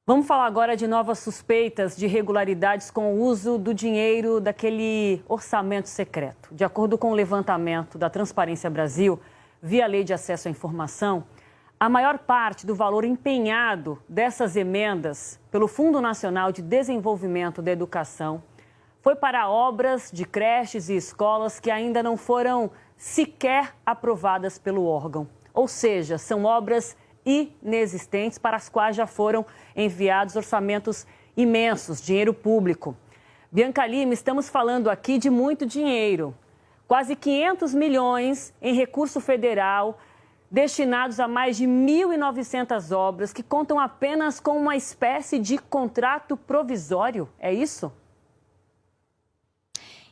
Vamos falar agora de novas suspeitas de irregularidades com o uso do dinheiro daquele orçamento secreto. De acordo com o levantamento da Transparência Brasil, via Lei de Acesso à Informação, a maior parte do valor empenhado dessas emendas pelo Fundo Nacional de Desenvolvimento da Educação foi para obras de creches e escolas que ainda não foram sequer aprovadas pelo órgão. Ou seja, são obras inexistentes para as quais já foram enviados orçamentos imensos, dinheiro público. Bianca Lima, estamos falando aqui de muito dinheiro. Quase 500 milhões em recurso federal destinados a mais de 1.900 obras que contam apenas com uma espécie de contrato provisório. É isso?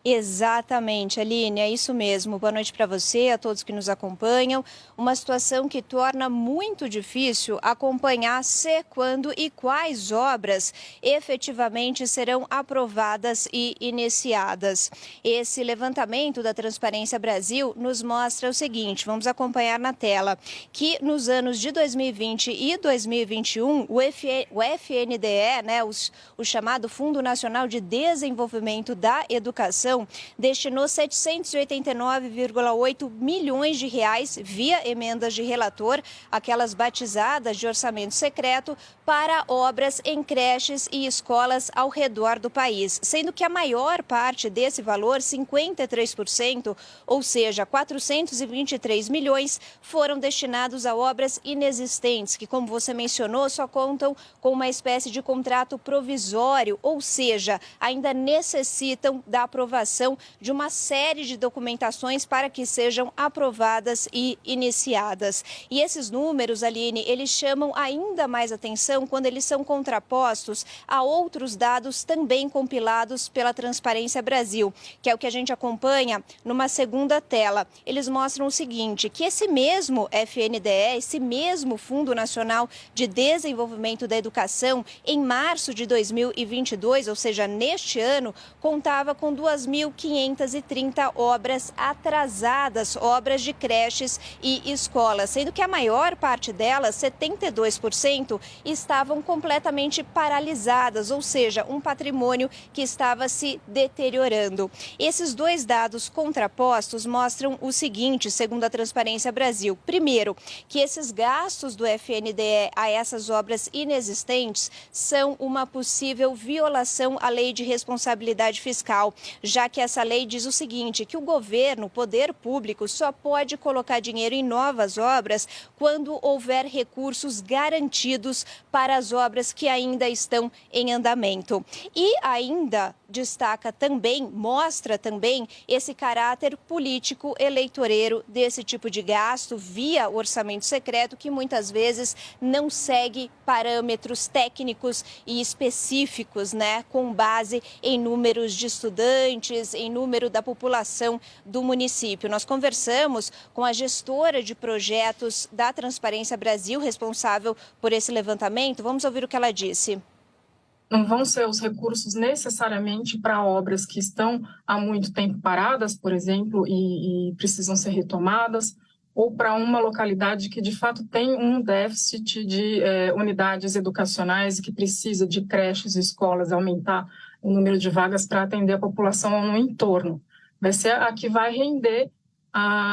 Exatamente, Aline, é isso mesmo. Boa noite para você, a todos que nos acompanham. Uma situação que torna muito difícil acompanhar se, quando e quais obras efetivamente serão aprovadas e iniciadas. Esse levantamento da Transparência Brasil nos mostra o seguinte, vamos acompanhar na tela, que nos anos de 2020 e 2021, o FNDE, o chamado Fundo Nacional de Desenvolvimento da Educação, destinou 789,8 milhões de reais via emendas de relator, aquelas batizadas de orçamento secreto, para obras em creches e escolas ao redor do país, sendo que a maior parte desse valor, 53%, ou seja, 423 milhões, foram destinados a obras inexistentes, que, como você mencionou, só contam com uma espécie de contrato provisório, ou seja, ainda necessitam da aprovação de uma série de documentações para que sejam aprovadas e iniciadas. E esses números, Aline, eles chamam ainda mais atenção quando eles são contrapostos a outros dados também compilados pela Transparência Brasil, que é o que a gente acompanha numa segunda tela. Eles mostram o seguinte, que esse mesmo FNDE, esse mesmo Fundo Nacional de Desenvolvimento da Educação, em março de 2022, ou seja, neste ano, contava com 2.530 obras atrasadas, obras de creches e escolas, sendo que a maior parte delas, 72%, estavam completamente paralisadas, ou seja, um patrimônio que estava se deteriorando. Esses dois dados contrapostos mostram o seguinte, segundo a Transparência Brasil. Primeiro, que esses gastos do FNDE a essas obras inexistentes são uma possível violação à Lei de Responsabilidade Fiscal, já que essa lei diz o seguinte, que o governo, o poder público, só pode colocar dinheiro em novas obras quando houver recursos garantidos para as obras que ainda estão em andamento. E ainda destaca também, mostra também esse caráter político eleitoreiro desse tipo de gasto via orçamento secreto, que muitas vezes não segue parâmetros técnicos e específicos, com base em números de estudantes, em número da população do município. Nós conversamos com a gestora de projetos da Transparência Brasil, responsável por esse levantamento. Vamos ouvir o que ela disse. Não vão ser os recursos necessariamente para obras que estão há muito tempo paradas, por exemplo, e precisam ser retomadas, ou para uma localidade que, de fato, tem um déficit de unidades educacionais e que precisa de creches e escolas, aumentar o número de vagas para atender a população no entorno. Vai ser a que vai render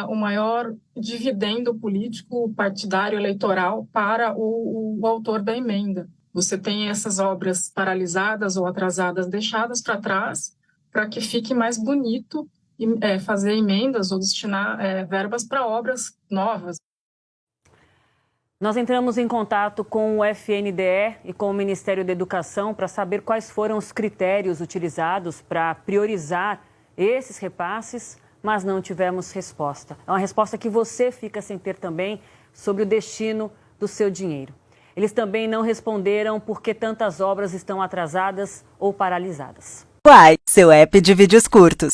o maior dividendo político, partidário, eleitoral para o autor da emenda. Você tem essas obras paralisadas ou atrasadas deixadas para trás para que fique mais bonito fazer emendas ou destinar verbas para obras novas. Nós entramos em contato com o FNDE e com o Ministério da Educação para saber quais foram os critérios utilizados para priorizar esses repasses, mas não tivemos resposta. É uma resposta que você fica sem ter também sobre o destino do seu dinheiro. Eles também não responderam por que tantas obras estão atrasadas ou paralisadas. Quai, seu app de vídeos curtos.